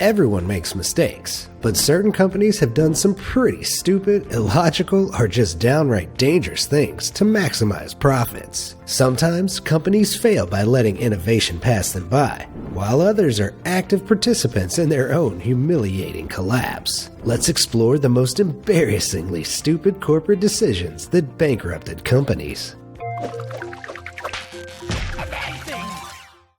Everyone makes mistakes, but certain companies have done some pretty stupid, illogical, or just downright dangerous things to maximize profits. Sometimes companies fail by letting innovation pass them by, while others are active participants in their own humiliating collapse. Let's explore the most embarrassingly stupid corporate decisions that bankrupted companies.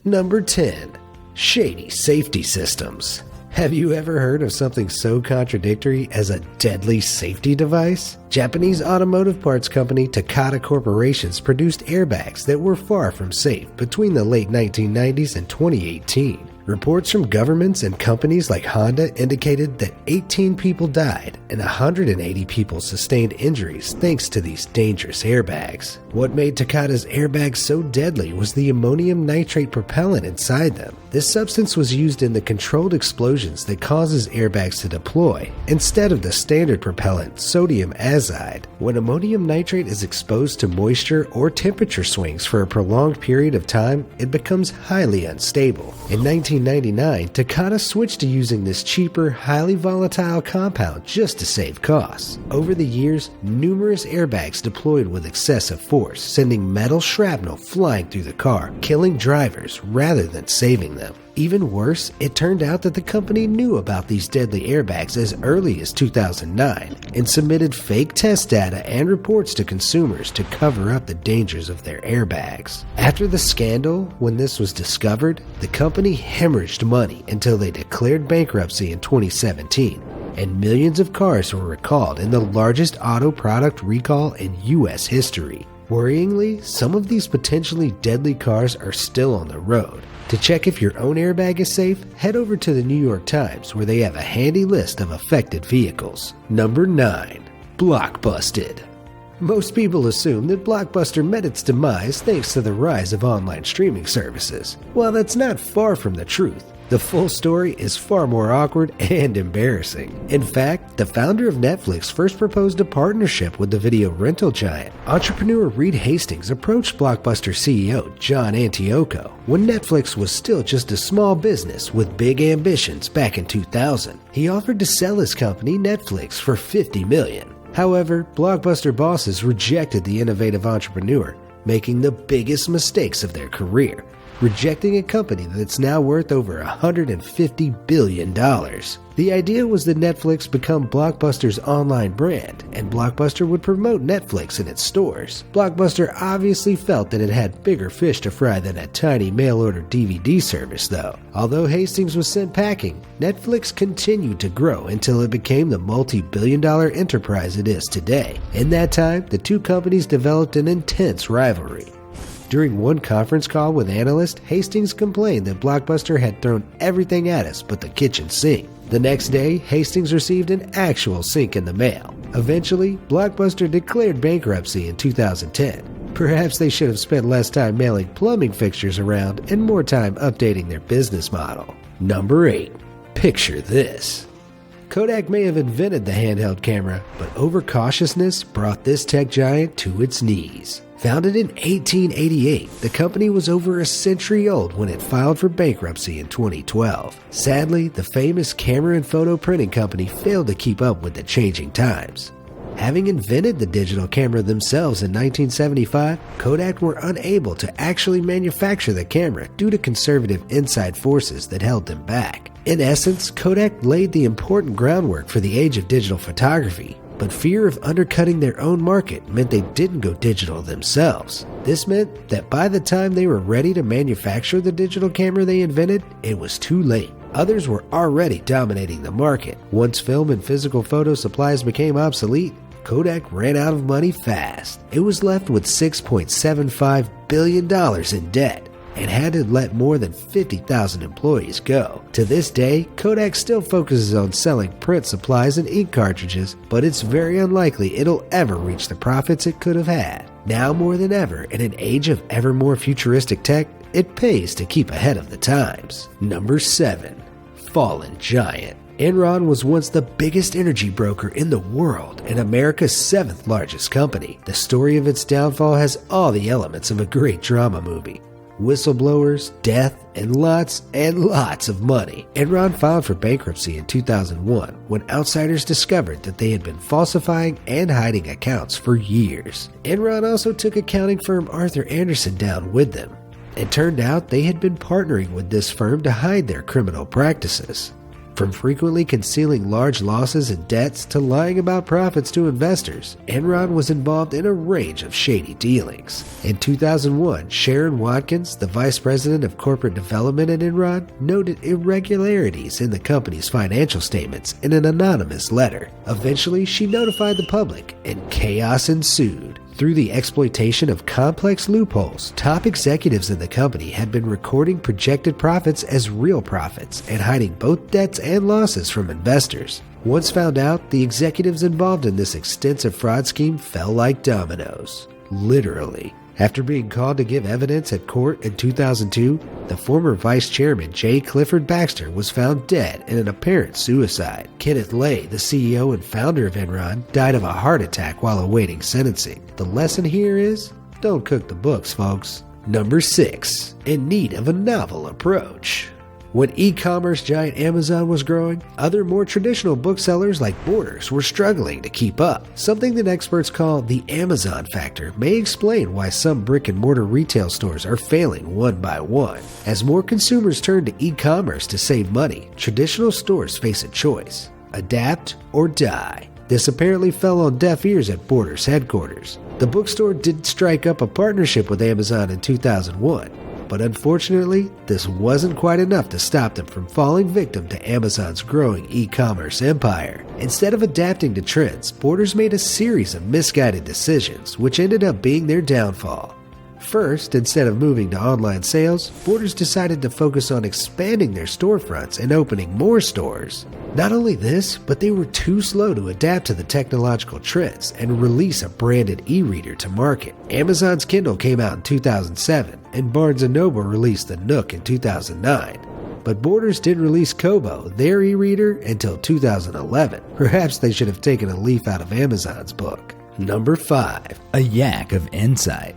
Number 10. Shady safety systems. Have you ever heard of something so contradictory as a deadly safety device? Japanese automotive parts company Takata Corporations produced airbags that were far from safe between the late 1990s and 2018. Reports from governments and companies like Honda indicated that 18 people died and 180 people sustained injuries thanks to these dangerous airbags. What made Takata's airbags so deadly was the ammonium nitrate propellant inside them. This substance was used in the controlled explosions that causes airbags to deploy, instead of the standard propellant, sodium azide. When ammonium nitrate is exposed to moisture or temperature swings for a prolonged period of time, it becomes highly unstable. In 1999, Takata switched to using this cheaper, highly volatile compound just to save costs. Over the years, numerous airbags deployed with excessive force, sending metal shrapnel flying through the car, killing drivers rather than saving them. Even worse, it turned out that the company knew about these deadly airbags as early as 2009 and submitted fake test data and reports to consumers to cover up the dangers of their airbags. After the scandal, when this was discovered, the company hemorrhaged money until they declared bankruptcy in 2017, and millions of cars were recalled in the largest auto product recall in U.S. history. Worryingly, some of these potentially deadly cars are still on the road. To check if your own airbag is safe, head over to the New York Times where they have a handy list of affected vehicles. Number 9. Blockbusted. Most people assume that Blockbuster met its demise thanks to the rise of online streaming services. While that's not far from the truth, the full story is far more awkward and embarrassing. In fact, the founder of Netflix first proposed a partnership with the video rental giant. Entrepreneur Reed Hastings approached Blockbuster CEO John Antioco when Netflix was still just a small business with big ambitions back in 2000. He offered to sell his company, Netflix, for $50 million. However, Blockbuster bosses rejected the innovative entrepreneur, making the biggest mistakes of their career, rejecting a company that's now worth over $150 billion. The idea was that Netflix become Blockbuster's online brand, and Blockbuster would promote Netflix in its stores. Blockbuster obviously felt that it had bigger fish to fry than a tiny mail-order DVD service, though. Although Hastings was sent packing, Netflix continued to grow until it became the multi-billion-dollar enterprise it is today. In that time, the two companies developed an intense rivalry. During one conference call with analysts, Hastings complained that Blockbuster had thrown everything at us but the kitchen sink. The next day, Hastings received an actual sink in the mail. Eventually, Blockbuster declared bankruptcy in 2010. Perhaps they should have spent less time mailing plumbing fixtures around and more time updating their business model. Number 8. Picture this. Kodak may have invented the handheld camera, but overcautiousness brought this tech giant to its knees. Founded in 1888, the company was over a century old when it filed for bankruptcy in 2012. Sadly, the famous camera and photo printing company failed to keep up with the changing times. Having invented the digital camera themselves in 1975, Kodak were unable to actually manufacture the camera due to conservative inside forces that held them back. In essence, Kodak laid the important groundwork for the age of digital photography, but fear of undercutting their own market meant they didn't go digital themselves. This meant that by the time they were ready to manufacture the digital camera they invented, it was too late. Others were already dominating the market. Once film and physical photo supplies became obsolete, Kodak ran out of money fast. It was left with $6.75 billion in debt and had to let more than 50,000 employees go. To this day, Kodak still focuses on selling print supplies and ink cartridges, but it's very unlikely it'll ever reach the profits it could have had. Now more than ever, in an age of ever more futuristic tech, it pays to keep ahead of the times. Number 7. Fallen Giant. Enron was once the biggest energy broker in the world and America's 7th largest company. The story of its downfall has all the elements of a great drama movie. whistleblowers, death, and lots of money. Enron filed for bankruptcy in 2001 when outsiders discovered that they had been falsifying and hiding accounts for years. Enron also took accounting firm Arthur Andersen down with them. It turned out they had been partnering with this firm to hide their criminal practices. From frequently concealing large losses and debts to lying about profits to investors, Enron was involved in a range of shady dealings. In 2001, Sharon Watkins, the vice president of corporate development at Enron, noted irregularities in the company's financial statements in an anonymous letter. Eventually, she notified the public, and chaos ensued. Through the exploitation of complex loopholes, top executives in the company had been recording projected profits as real profits and hiding both debts and losses from investors. Once found out, the executives involved in this extensive fraud scheme fell like dominoes. Literally. After being called to give evidence at court in 2002, the former vice chairman J. Clifford Baxter was found dead in an apparent suicide. Kenneth Lay, the CEO and founder of Enron, died of a heart attack while awaiting sentencing. The lesson here is, don't cook the books, folks. Number 6. In need of a novel approach. When e-commerce giant Amazon was growing, other more traditional booksellers like Borders were struggling to keep up. Something that experts call the Amazon factor may explain why some brick-and-mortar retail stores are failing one by one. As more consumers turn to e-commerce to save money, traditional stores face a choice: adapt or die. This apparently fell on deaf ears at Borders headquarters. The bookstore did strike up a partnership with Amazon in 2001. But unfortunately, this wasn't quite enough to stop them from falling victim to Amazon's growing e-commerce empire. Instead of adapting to trends, Borders made a series of misguided decisions, which ended up being their downfall. First, instead of moving to online sales, Borders decided to focus on expanding their storefronts and opening more stores. Not only this, but they were too slow to adapt to the technological trends and release a branded e-reader to market. Amazon's Kindle came out in 2007, and Barnes & Noble released the Nook in 2009. But Borders didn't release Kobo, their e-reader, until 2011. Perhaps they should have taken a leaf out of Amazon's book. Number 5. A yak of insight.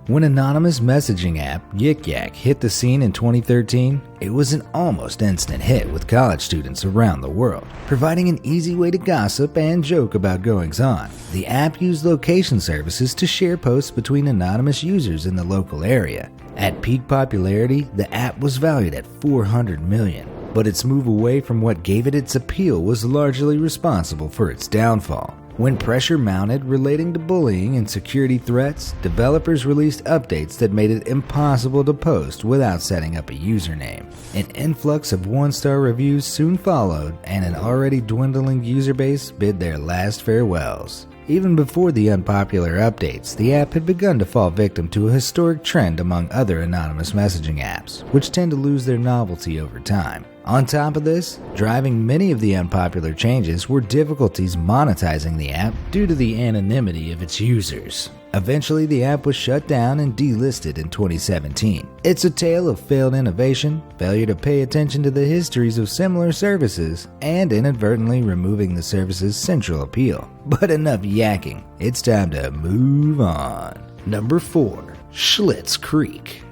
When anonymous messaging app Yik Yak hit the scene in 2013, it was an almost instant hit with college students around the world, providing an easy way to gossip and joke about goings-on. The app used location services to share posts between anonymous users in the local area. At peak popularity, the app was valued at $400 million, but its move away from what gave it its appeal was largely responsible for its downfall. When pressure mounted relating to bullying and security threats, developers released updates that made it impossible to post without setting up a username. An influx of one-star reviews soon followed, and an already dwindling user base bid their last farewells. Even before the unpopular updates, the app had begun to fall victim to a historic trend among other anonymous messaging apps, which tend to lose their novelty over time. On top of this, driving many of the unpopular changes were difficulties monetizing the app due to the anonymity of its users. Eventually, the app was shut down and delisted in 2017. It's a tale of failed innovation, failure to pay attention to the histories of similar services, and inadvertently removing the service's central appeal. But enough yakking, it's time to move on. Number 4. Schlitz Creek.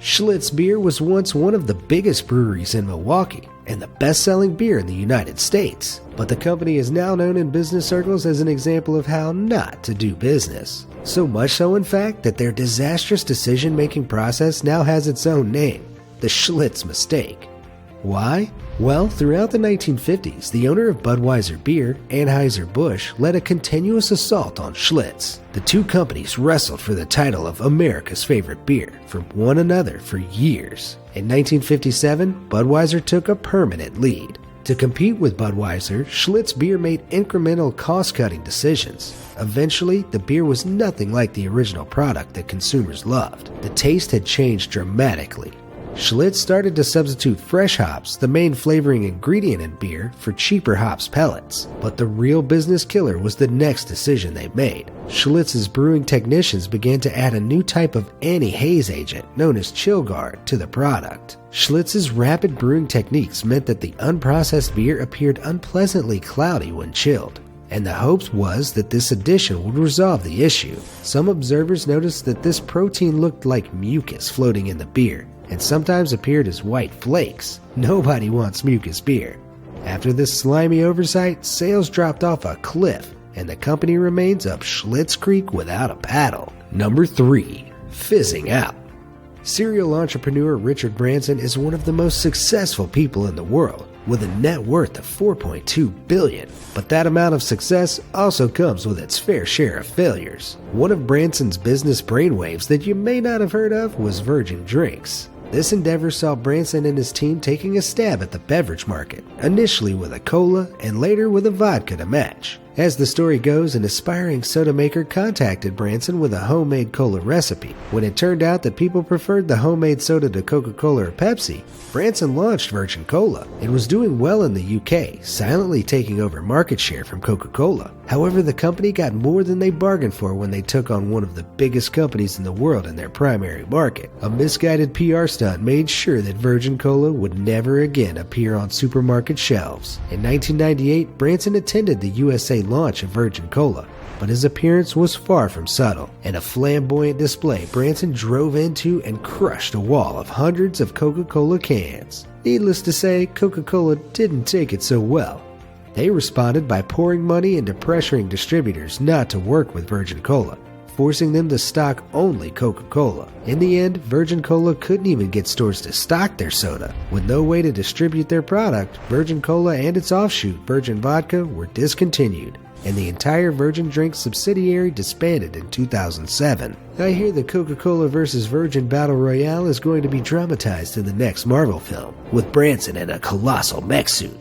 Schlitz beer was once one of the biggest breweries in Milwaukee and the best-selling beer in the United States. But the company is now known in business circles as an example of how not to do business. So much so, in fact, that their disastrous decision-making process now has its own name, the Schlitz mistake. Why? Well, throughout the 1950s, the owner of Budweiser Beer, Anheuser-Busch, led a continuous assault on Schlitz. The two companies wrestled for the title of America's favorite beer from one another for years. In 1957, Budweiser took a permanent lead. To compete with Budweiser, Schlitz Beer made incremental cost-cutting decisions. Eventually, the beer was nothing like the original product that consumers loved. The taste had changed dramatically. Schlitz started to substitute fresh hops, the main flavoring ingredient in beer, for cheaper hops pellets. But the real business killer was the next decision they made. Schlitz's brewing technicians began to add a new type of anti-haze agent, known as ChillGuard, to the product. Schlitz's rapid brewing techniques meant that the unprocessed beer appeared unpleasantly cloudy when chilled. and the hopes was that this addition would resolve the issue. Some observers noticed that this protein looked like mucus floating in the beer, and sometimes appeared as white flakes. Nobody wants mucus beer. After this slimy oversight, sales dropped off a cliff, and the company remains up Schlitz Creek without a paddle. Number 3. Fizzing out. Serial entrepreneur Richard Branson is one of the most successful people in the world, with a net worth of $4.2 billion. But that amount of success also comes with its fair share of failures. One of Branson's business brainwaves that you may not have heard of was Virgin Drinks. This endeavor saw Branson and his team taking a stab at the beverage market, initially with a cola and later with a vodka to match. As the story goes, an aspiring soda maker contacted Branson with a homemade cola recipe. When it turned out that people preferred the homemade soda to Coca-Cola or Pepsi, Branson launched Virgin Cola. It was doing well in the UK, silently taking over market share from Coca-Cola. However, the company got more than they bargained for when they took on one of the biggest companies in the world in their primary market. A misguided PR stunt made sure that Virgin Cola would never again appear on supermarket shelves. In 1998, Branson attended the USA launch of Virgin Cola, but his appearance was far from subtle. In a flamboyant display, Branson drove into and crushed a wall of hundreds of Coca-Cola cans. Needless to say, Coca-Cola didn't take it so well. They responded by pouring money into pressuring distributors not to work with Virgin Cola, forcing them to stock only Coca-Cola. In the end, Virgin Cola couldn't even get stores to stock their soda. With no way to distribute their product, Virgin Cola and its offshoot, Virgin Vodka, were discontinued, and the entire Virgin Drinks subsidiary disbanded in 2007. I hear the Coca-Cola vs. Virgin Battle Royale is going to be dramatized in the next Marvel film, with Branson in a colossal mech suit.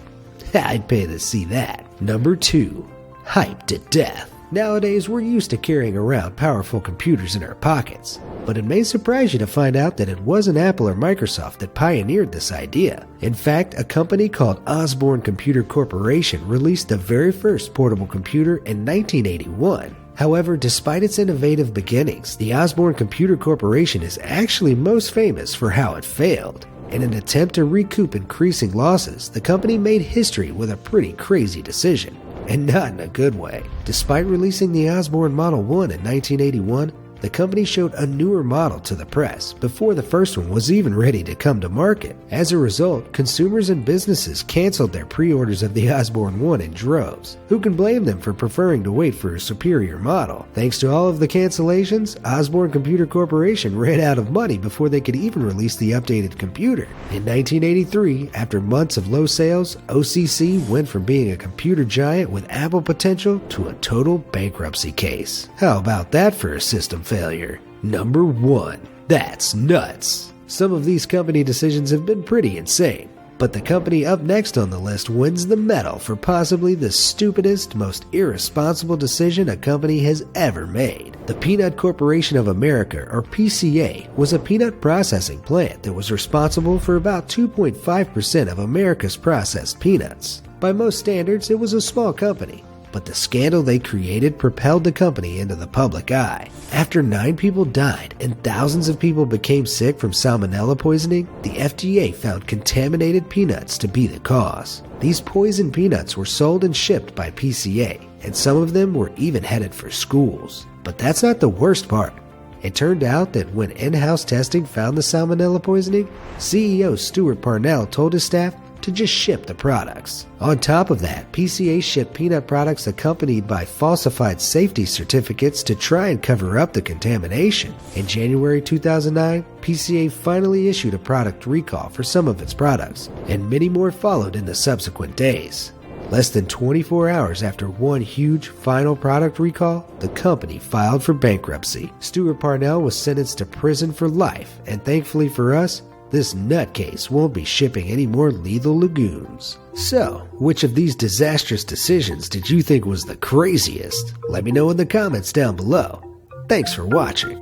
I'd pay to see that. Number 2. Hyped to death. Nowadays, we're used to carrying around powerful computers in our pockets, but it may surprise you to find out that it wasn't Apple or Microsoft that pioneered this idea. In fact, a company called Osborne Computer Corporation released the very first portable computer in 1981. However, despite its innovative beginnings, the Osborne Computer Corporation is actually most famous for how it failed. In an attempt to recoup increasing losses, the company made history with a pretty crazy decision. And not in a good way. Despite releasing the Osborne Model 1 in 1981, the company showed a newer model to the press before the first one was even ready to come to market. As a result, consumers and businesses canceled their pre-orders of the Osborne 1 in droves. Who can blame them for preferring to wait for a superior model? Thanks to all of the cancellations, Osborne Computer Corporation ran out of money before they could even release the updated computer. In 1983, after months of low sales, OCC went from being a computer giant with Apple potential to a total bankruptcy case. How about that for a system failure? Number 1. That's nuts. Some of these company decisions have been pretty insane, but the company up next on the list wins the medal for possibly the stupidest, most irresponsible decision a company has ever made. The Peanut Corporation of America, or PCA, was a peanut processing plant that was responsible for about 2.5% of America's processed peanuts. By most standards, it was a small company, but the scandal they created propelled the company into the public eye. After 9 people died and thousands of people became sick from salmonella poisoning, the FDA found contaminated peanuts to be the cause. These poisoned peanuts were sold and shipped by PCA, and some of them were even headed for schools. But that's not the worst part. It turned out that when in-house testing found the salmonella poisoning, CEO Stuart Parnell told his staff to just ship the products. On top of that, PCA shipped peanut products accompanied by falsified safety certificates to try and cover up the contamination. In January 2009, PCA finally issued a product recall for some of its products, and many more followed in the subsequent days. Less than 24 hours after one huge final product recall, the company filed for bankruptcy. Stuart Parnell was sentenced to prison for life, and thankfully for us, this nutcase won't be shipping any more lethal legumes. So, which of these disastrous decisions did you think was the craziest? Let me know in the comments down below. Thanks for watching.